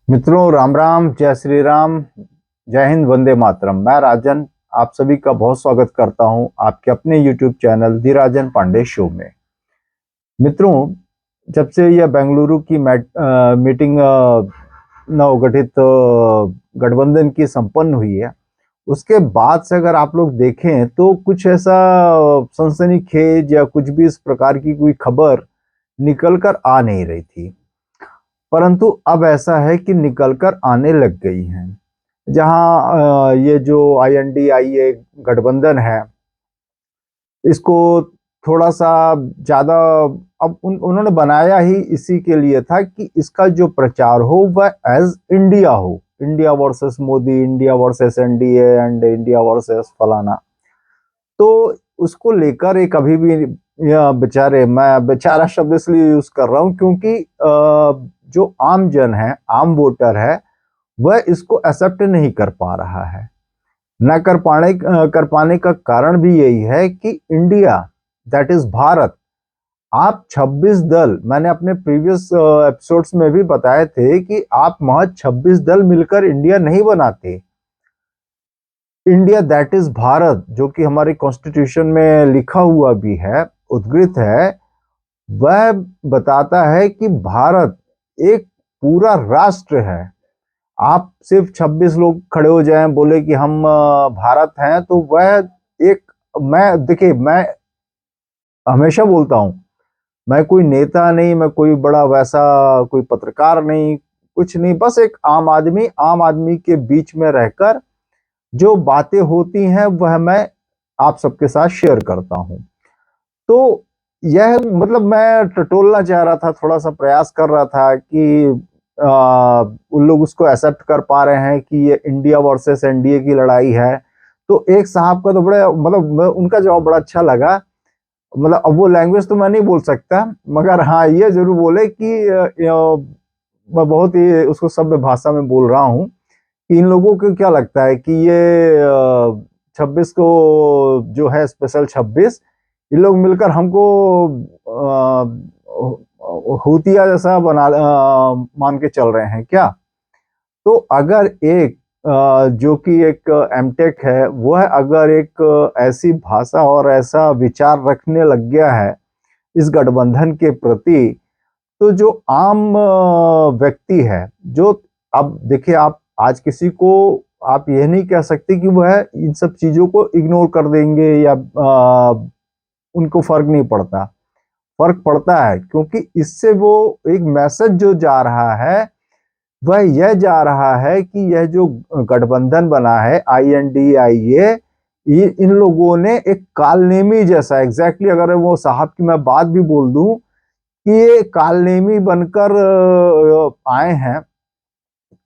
मित्रों, राम राम, जय श्री राम, जय हिंद, वंदे मातरम। मैं राजन आप सभी का बहुत स्वागत करता हूं आपके अपने YouTube चैनल दी राजन पांडे शो में। मित्रों, जब से यह बेंगलुरु की मीटिंग नवगठित गठबंधन की संपन्न हुई है, उसके बाद से अगर आप लोग देखें तो कुछ ऐसा सनसनीखेज या कुछ भी इस प्रकार की कोई खबर निकल कर आ नहीं रही थी, परंतु अब ऐसा है कि निकलकर आने लग गई हैं। जहां ये जो INDIA गठबंधन है, इसको थोड़ा सा ज्यादा अब उन्होंने बनाया ही इसी के लिए था कि इसका जो प्रचार हो वह एज इंडिया हो, India versus Modi, India versus NDA and India versus फलाना। तो उसको लेकर एक अभी भी बेचारे, मैं बेचारा शब्द इसलिए यूज कर रहा हूं क्योंकि जो आम जन है, आम वोटर है, वह इसको एक्सेप्ट नहीं कर पा रहा है। न कर पाने का कारण भी यही है कि इंडिया, दैट इज भारत, आप 26 दल, मैंने अपने प्रीवियस एपिसोड्स में भी बताए थे कि आप महज 26 दल मिलकर इंडिया नहीं बनाते। इंडिया दैट इज भारत, जो कि हमारे कॉन्स्टिट्यूशन में लिखा हुआ भी है, उद्घृत है, वह बताता है कि भारत एक पूरा राष्ट्र है। आप सिर्फ 26 लोग खड़े हो जाएं, बोले कि हम भारत हैं, तो वह एक, मैं देखिए, मैं हमेशा बोलता हूं, मैं कोई नेता नहीं, मैं कोई बड़ा वैसा कोई पत्रकार नहीं, कुछ नहीं, बस एक आम आदमी के बीच में रहकर जो बातें होती हैं वह मैं आप सबके साथ शेयर करता हूं। तो यह मतलब मैं टटोलना चाह रहा था, थोड़ा सा प्रयास कर रहा था कि उन लोग उसको एक्सेप्ट कर पा रहे हैं कि ये इंडिया वर्सेस NDA की लड़ाई है। तो एक साहब का तो बड़ा मतलब उनका जवाब बड़ा अच्छा लगा। मतलब अब वो लैंग्वेज तो मैं नहीं बोल सकता, मगर हाँ ये जरूर बोले कि मैं बहुत ही उसको सभ्य भाषा में बोल रहा हूँ कि इन लोगों को क्या लगता है कि ये 26 को जो है स्पेशल 26, इन लोग मिलकर हमको हूतिया जैसा मान के चल रहे हैं क्या। तो अगर एक जो कि एक एमटेक है, वह अगर एक ऐसी भाषा और ऐसा विचार रखने लग गया है इस गठबंधन के प्रति, तो जो आम व्यक्ति है, जो, अब देखिए, आप आज किसी को आप यह नहीं कह सकते कि वह इन सब चीजों को इग्नोर कर देंगे या उनको फर्क नहीं पड़ता। फर्क पड़ता है, क्योंकि इससे वो एक मैसेज जो जा रहा है वह यह जा रहा है कि यह जो गठबंधन बना है INDIA, इन लोगों ने एक कालनेमी जैसा, एग्जैक्टली अगर वो साहब की मैं बात भी बोल दूं कि ये कालनेमी बनकर आए हैं,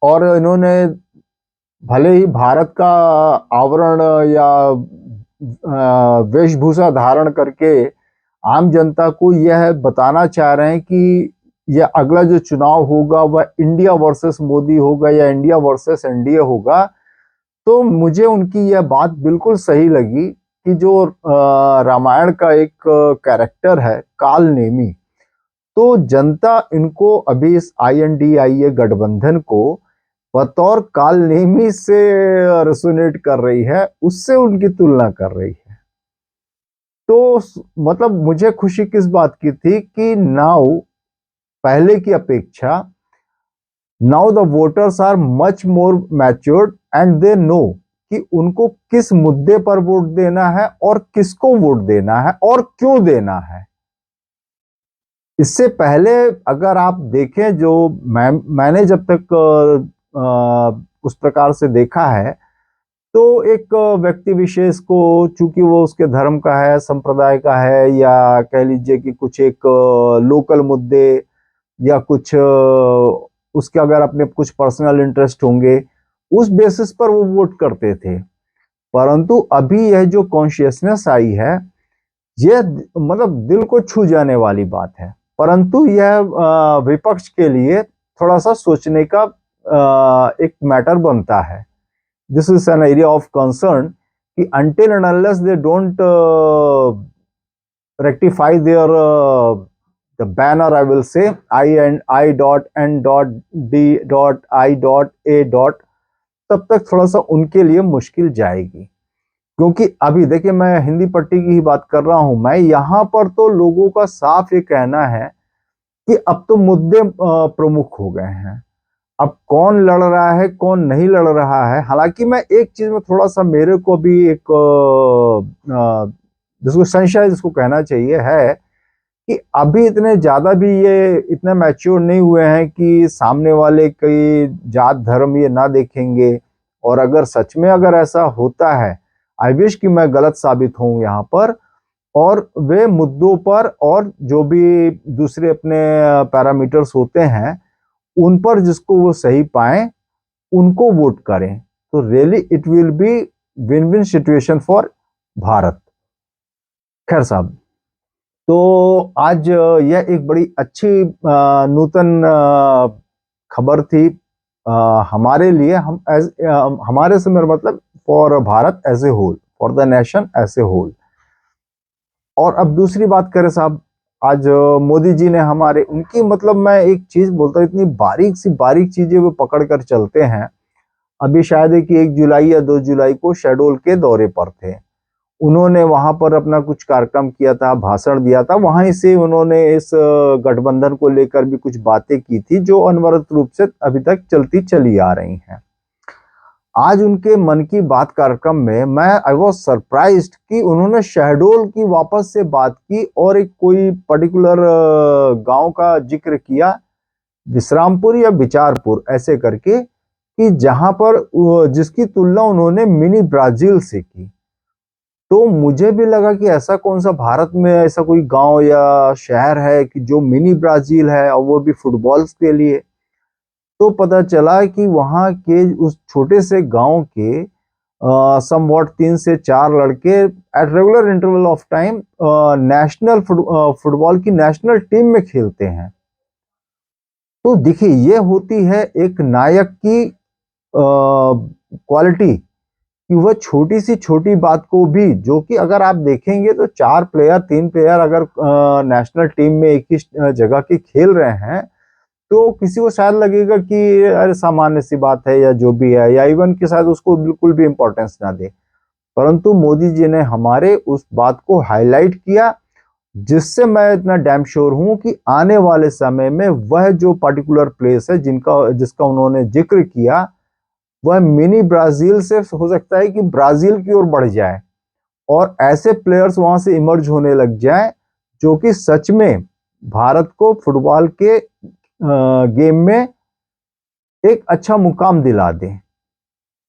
और इन्होंने भले ही भारत का आवरण या वेशभूषा धारण करके आम जनता को यह बताना चाह रहे हैं कि यह अगला जो चुनाव होगा वह इंडिया वर्सेस मोदी होगा या इंडिया वर्सेस NDA होगा। तो मुझे उनकी यह बात बिल्कुल सही लगी कि जो रामायण का एक कैरेक्टर है काल नेमी, तो जनता इनको अभी इस INDIA गठबंधन को बतौर काल नेमी से रेसोनेट कर रही है, उससे उनकी तुलना कर रही है। तो मतलब मुझे खुशी किस बात की थी कि नाउ, पहले की अपेक्षा, now the voters are much more matured and they know कि उनको किस मुद्दे पर वोट देना है और किसको वोट देना है और क्यों देना है। इससे पहले अगर आप देखें, जो मैंने जब तक उस प्रकार से देखा है, तो एक व्यक्ति विशेष को, चूंकि वो उसके धर्म का है, संप्रदाय का है, या कह लीजिए कि कुछ एक लोकल मुद्दे या कुछ उसके अगर अपने कुछ पर्सनल इंटरेस्ट होंगे, उस बेसिस पर वो वोट करते थे। परंतु अभी यह जो कॉन्शियसनेस आई है, यह मतलब दिल को छू जाने वाली बात है। परंतु यह विपक्ष के लिए थोड़ा सा सोचने का एक मैटर बनता है। This is an area of concern कि until and unless they don't rectify their the banner I will say I.N.I.D.I.A. तब तक थोड़ा सा उनके लिए मुश्किल जाएगी, क्योंकि अभी देखिए मैं हिंदी पट्टी की ही बात कर रहा हूं। मैं यहाँ पर तो लोगों का साफ ये कहना है कि अब तो मुद्दे प्रमुख हो गए हैं। अब कौन लड़ रहा है कौन नहीं लड़ रहा है, हालांकि मैं एक चीज में थोड़ा सा मेरे को भी एक जिसको संशय जिसको कहना चाहिए है कि अभी इतने ज्यादा भी ये इतने मैच्योर नहीं हुए हैं कि सामने वाले की जात धर्म ये ना देखेंगे। और अगर सच में अगर ऐसा होता है, आई विश कि मैं गलत साबित हूं यहाँ पर, और वे मुद्दों पर और जो भी दूसरे अपने पैरामीटर्स होते हैं उन पर जिसको वो सही पाए उनको वोट करें, तो really it will be win win situation for Bharat. खैर साहब, तो आज यह एक बड़ी अच्छी नूतन खबर थी हमारे लिए, हम हमारे से मेरा मतलब for Bharat as a whole, for the nation as a whole. और अब दूसरी बात करें साहब, आज मोदी जी ने हमारे उनकी मतलब मैं एक चीज बोलता हूँ, इतनी बारीक चीजें वो पकड़ कर चलते हैं। अभी शायद है कि 1 जुलाई या 2 जुलाई को शहडोल के दौरे पर थे, उन्होंने वहां पर अपना कुछ कार्यक्रम किया था, भाषण दिया था, वहीं से उन्होंने इस गठबंधन को लेकर भी कुछ बातें की थी जो अनवरत रूप से अभी तक चलती चली आ रही हैं। आज उनके मन की बात कार्यक्रम में मैं आई वॉज सरप्राइज्ड कि उन्होंने शहडोल की वापस से बात की और एक कोई पर्टिकुलर गांव का जिक्र किया, विश्रामपुर या बिचारपुर ऐसे करके, कि जहां पर जिसकी तुलना उन्होंने मिनी ब्राजील से की। तो मुझे भी लगा कि ऐसा कौन सा भारत में ऐसा कोई गांव या शहर है कि जो मिनी ब्राजील है, और वो भी फुटबॉल के लिए। तो पता चला कि वहां के उस छोटे से गांव के समवॉट 3 से 4 लड़के at regular interval of time national football की नेशनल टीम में खेलते हैं। तो देखिए ये होती है एक नायक की क्वालिटी, कि वह छोटी सी छोटी बात को भी, जो कि अगर आप देखेंगे तो 4 प्लेयर 3 प्लेयर अगर नेशनल टीम में एक ही जगह के खेल रहे हैं तो किसी को शायद लगेगा कि अरे सामान्य सी बात है या जो भी है, या इवन कि शायद उसको बिल्कुल भी इंपॉर्टेंस ना दे। परंतु मोदी जी ने हमारे उस बात को हाईलाइट किया, जिससे मैं इतना डैम श्योर हूं कि आने वाले समय में वह जो पर्टिकुलर प्लेस है जिसका उन्होंने जिक्र किया, वह मिनी ब्राजील से हो सकता है कि ब्राजील की ओर बढ़ जाए और ऐसे प्लेयर्स वहां से इमर्ज होने लग जाए जो कि सच में भारत को फुटबॉल के गेम में एक अच्छा मुकाम दिला दें।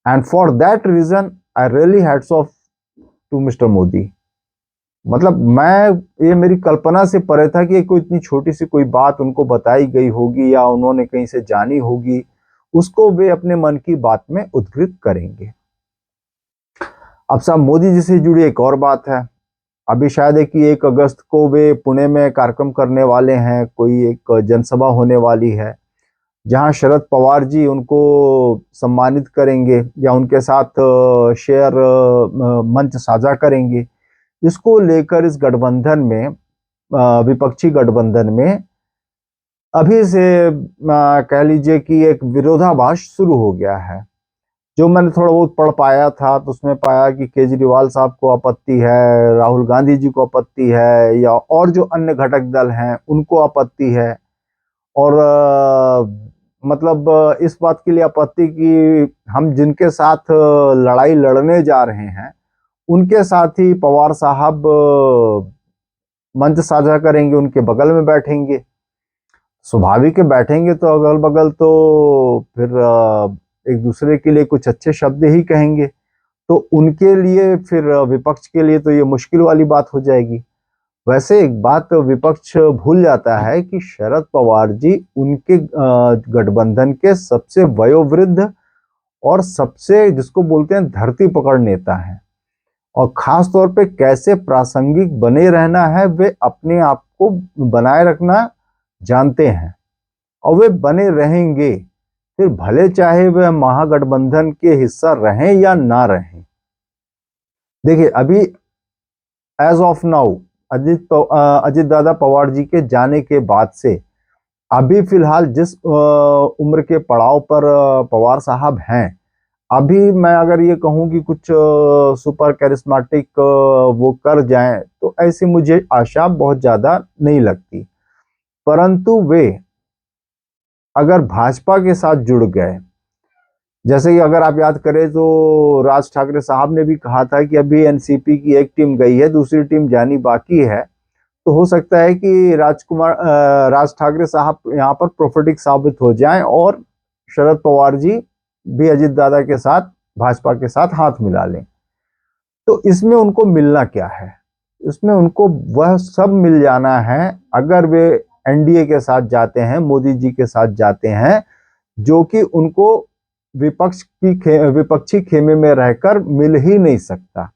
And for that reason I really hats off to mister Modi. मतलब ये मेरी कल्पना से परे था कि कोई इतनी छोटी सी कोई बात उनको बताई गई होगी या उन्होंने कहीं से जानी होगी, उसको वे अपने मन की बात में उद्धृत करेंगे। अब साहब मोदी जी से जुड़ी एक और बात है, अभी शायद है कि 1 अगस्त को वे पुणे में कार्यक्रम करने वाले हैं, कोई एक जनसभा होने वाली है जहां शरद पवार जी उनको सम्मानित करेंगे या उनके साथ शेयर मंच साझा करेंगे। इसको लेकर इस गठबंधन में विपक्षी गठबंधन में अभी से कह लीजिए कि एक विरोधाभास शुरू हो गया है। जो मैंने थोड़ा बहुत पढ़ पाया था तो उसमें पाया कि केजरीवाल साहब को आपत्ति है, राहुल गांधी जी को आपत्ति है, या और जो अन्य घटक दल हैं उनको आपत्ति है। और मतलब इस बात के लिए आपत्ति कि हम जिनके साथ लड़ाई लड़ने जा रहे हैं उनके साथ ही पवार साहब मंच साझा करेंगे, उनके बगल में बैठेंगे। स्वाभाविक है, बैठेंगे तो अगल बगल तो फिर एक दूसरे के लिए कुछ अच्छे शब्द ही कहेंगे, तो उनके लिए फिर विपक्ष के लिए तो ये मुश्किल वाली बात हो जाएगी। वैसे एक बात विपक्ष भूल जाता है कि शरद पवार जी उनके गठबंधन के सबसे वयोवृद्ध और सबसे जिसको बोलते हैं धरती पकड़ नेता हैं, और खास तौर पे कैसे प्रासंगिक बने रहना है वे अपने आप को बनाए रखना जानते हैं, और वे बने रहेंगे, फिर भले चाहे वे महागठबंधन के हिस्सा रहें या ना रहें। देखिए अभी as of now Ajit Dada Pawar ji के जाने के बाद से अभी फिलहाल जिस उम्र के पड़ाव पर पवार साहब हैं, अभी मैं अगर ये कहूं कि कुछ सुपर कैरिस्माटिक वो कर जाएं, तो ऐसी मुझे आशा बहुत ज्यादा नहीं लगती। परंतु वे अगर भाजपा के साथ जुड़ गए, जैसे कि अगर आप याद करें तो राज ठाकरे साहब ने भी कहा था कि अभी एनसीपी की एक टीम गई है, दूसरी टीम जानी बाकी है। तो हो सकता है कि राज ठाकरे साहब यहाँ पर प्रोफेटिक साबित हो जाएं और शरद पवार जी भी अजित दादा के साथ भाजपा के साथ हाथ मिला लें। तो इसमें उनको मिलना क्या है? इसमें उनको वह सब मिल जाना है अगर वे एनडीए के साथ जाते हैं, मोदी जी के साथ जाते हैं, जो कि उनको विपक्षी खेमे में रहकर मिल ही नहीं सकता।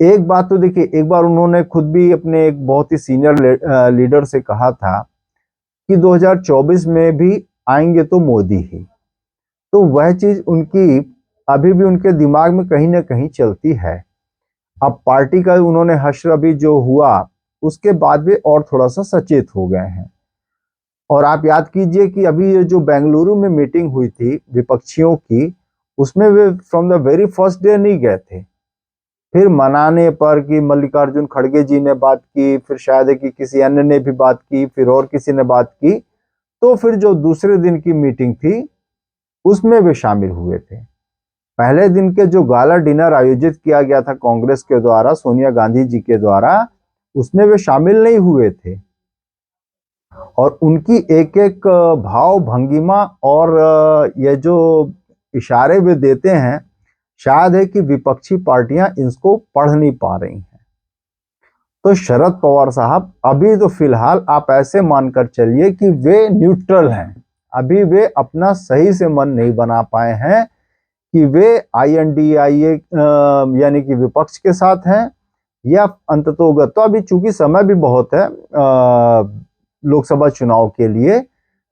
एक बात तो देखिए, एक बार उन्होंने खुद भी अपने एक बहुत ही सीनियर लीडर से कहा था कि 2024 में भी आएंगे तो मोदी ही। तो वह चीज उनकी अभी भी उनके दिमाग में कहीं ना कहीं चलती है। अब पार्टी का उन्होंने हश्र अभी जो हुआ, उसके बाद वे और थोड़ा सा सचेत हो गए हैं। और आप याद कीजिए कि अभी ये जो बेंगलुरु में मीटिंग हुई थी विपक्षियों की, उसमें way from the very first day नहीं गए थे। फिर मनाने पर कि मल्लिकार्जुन खड़गे जी ने बात की, फिर शायद है कि किसी अन्य ने भी बात की, फिर और किसी ने बात की, तो फिर जो दूसरे दिन की मीटिंग थी उसमें वे शामिल हुए थे। पहले दिन के जो गाला डिनर आयोजित किया गया था कांग्रेस के द्वारा, सोनिया गांधी जी के द्वारा, उसमें वे शामिल नहीं हुए थे। और उनकी एक एक भाव भंगिमा और ये जो इशारे वे देते हैं, शायद है कि विपक्षी पार्टियां इसको पढ़ नहीं पा रही हैं। तो शरद पवार साहब अभी तो फिलहाल आप ऐसे मानकर चलिए कि वे न्यूट्रल हैं। अभी वे अपना सही से मन नहीं बना पाए हैं कि वे INDIA यानी कि विपक्ष के साथ हैं या अंततोगत। तो अभी चूंकि समय भी बहुत है लोकसभा चुनाव के लिए,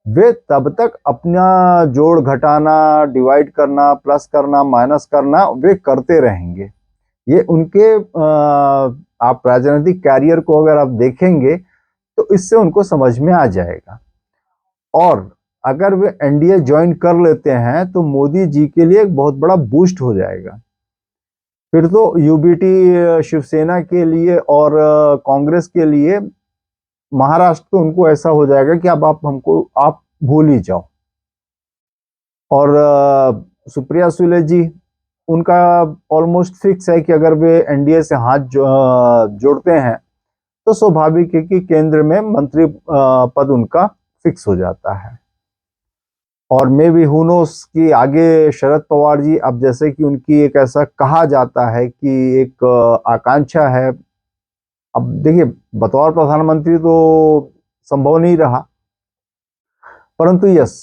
वे तब तक अपना जोड़ घटाना, डिवाइड करना, प्लस करना, माइनस करना वे करते रहेंगे। ये उनके आप राजनीतिक कैरियर को अगर आप देखेंगे तो इससे उनको समझ में आ जाएगा। और अगर वे एनडीए ज्वाइन कर लेते हैं तो मोदी जी के लिए एक बहुत बड़ा बूस्ट हो जाएगा। फिर तो यूबीटी शिवसेना के लिए और कांग्रेस के लिए महाराष्ट्र तो उनको ऐसा हो जाएगा कि अब आप भूल ही जाओ। और सुप्रिया सुले जी, उनका ऑलमोस्ट फिक्स है कि अगर वे एनडीए से हाथ जोड़ते हैं तो स्वाभाविक है कि केंद्र में मंत्री पद उनका फिक्स हो जाता है। और मे बी हु नोस कि आगे शरद पवार जी, अब जैसे कि उनकी एक ऐसा कहा जाता है कि एक आकांक्षा है, अब देखिए बतौर प्रधानमंत्री तो संभव नहीं रहा, परंतु यस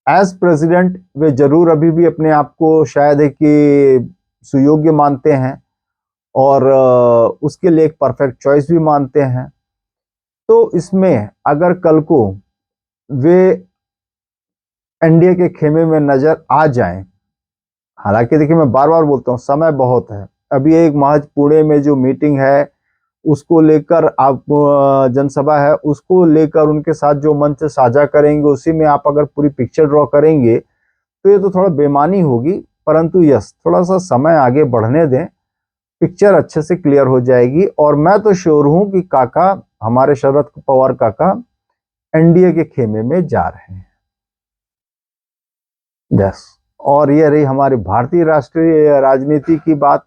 एज प्रेसिडेंट वे जरूर अभी भी अपने आप को शायद है कि सुयोग्य मानते हैं और उसके लिए एक परफेक्ट चॉइस भी मानते हैं। तो इसमें अगर कल को वे एनडीए के खेमे में नजर आ जाएं, हालांकि देखिए मैं बार बार बोलता हूं समय बहुत है, अभी एक महज पुणे में जो मीटिंग है उसको लेकर आप जनसभा है उसको लेकर उनके साथ जो मंच साझा करेंगे उसी में आप अगर पूरी पिक्चर ड्रॉ करेंगे तो ये तो थोड़ा बेमानी होगी। परंतु यस, थोड़ा सा समय आगे बढ़ने दें, पिक्चर अच्छे से क्लियर हो जाएगी। और मैं तो श्योर हूं कि काका, हमारे शरद पवार काका एनडीए के खेमे में जा रहे हैं। यस, और ये रही हमारी भारतीय राष्ट्रीय राजनीति की बात।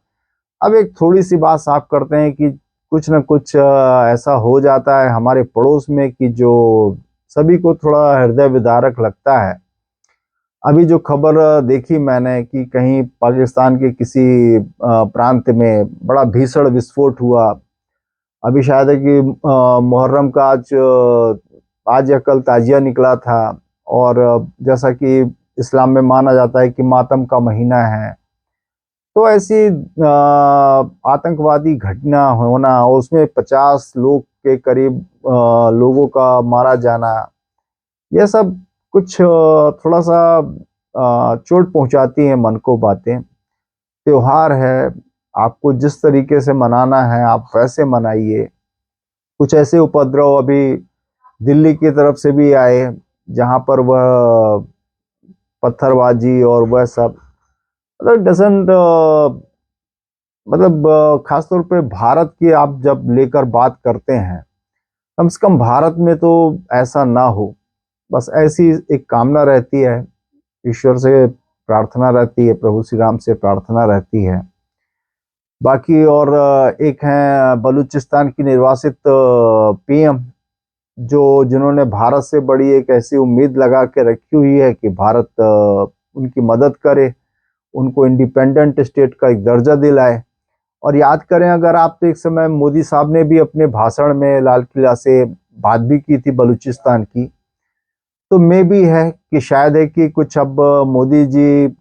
अब एक थोड़ी सी बात साफ करते हैं कि कुछ न कुछ ऐसा हो जाता है हमारे पड़ोस में कि जो सभी को थोड़ा हृदय विदारक लगता है। अभी जो खबर देखी मैंने कि कहीं पाकिस्तान के किसी प्रांत में बड़ा भीषण विस्फोट हुआ। अभी शायद है कि मुहर्रम का आज या कल ताजिया निकला था। और जैसा कि इस्लाम में माना जाता है कि मातम का महीना है, तो ऐसी आतंकवादी घटना होना और उसमें 50 लोग के करीब लोगों का मारा जाना, यह सब कुछ थोड़ा सा चोट पहुंचाती है मन को बातें। त्योहार है, आपको जिस तरीके से मनाना है आप वैसे मनाइए। कुछ ऐसे उपद्रव अभी दिल्ली की तरफ से भी आए जहां पर वह पत्थरबाजी और वह सब मतलब डजेंट, मतलब खासतौर पे भारत की आप जब लेकर बात करते हैं, कम से कम भारत में तो ऐसा ना हो। बस ऐसी एक कामना रहती है, ईश्वर से प्रार्थना रहती है, प्रभु श्री राम से प्रार्थना रहती है। बाकी और एक हैं बलूचिस्तान की निर्वासित पीएम, जो जिन्होंने भारत से बड़ी एक ऐसी उम्मीद लगा के रखी हुई है कि भारत उनकी मदद करे, उनको इंडिपेंडेंट स्टेट का एक दर्जा दिलाए। और याद करें, अगर आप तो एक समय मोदी साहब ने भी अपने भाषण में लाल किला से बात भी की थी बलूचिस्तान की, तो मे भी है कि शायद है कि कुछ अब मोदी जी,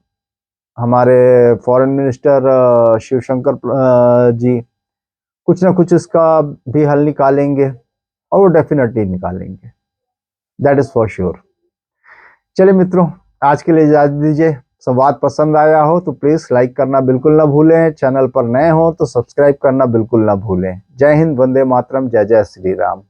हमारे फॉरेन मिनिस्टर शिवशंकर जी कुछ ना कुछ इसका भी हल निकालेंगे, और वो डेफिनेटली निकालेंगे, दैट इज फॉर श्योर। चलिए मित्रों, आज के लिए इजाजत दीजिए। संवाद पसंद आया हो तो प्लीज लाइक करना बिल्कुल ना भूलें, चैनल पर नए हो तो सब्सक्राइब करना बिल्कुल ना भूलें। जय हिंद, वंदे मातरम, जय जय श्री राम।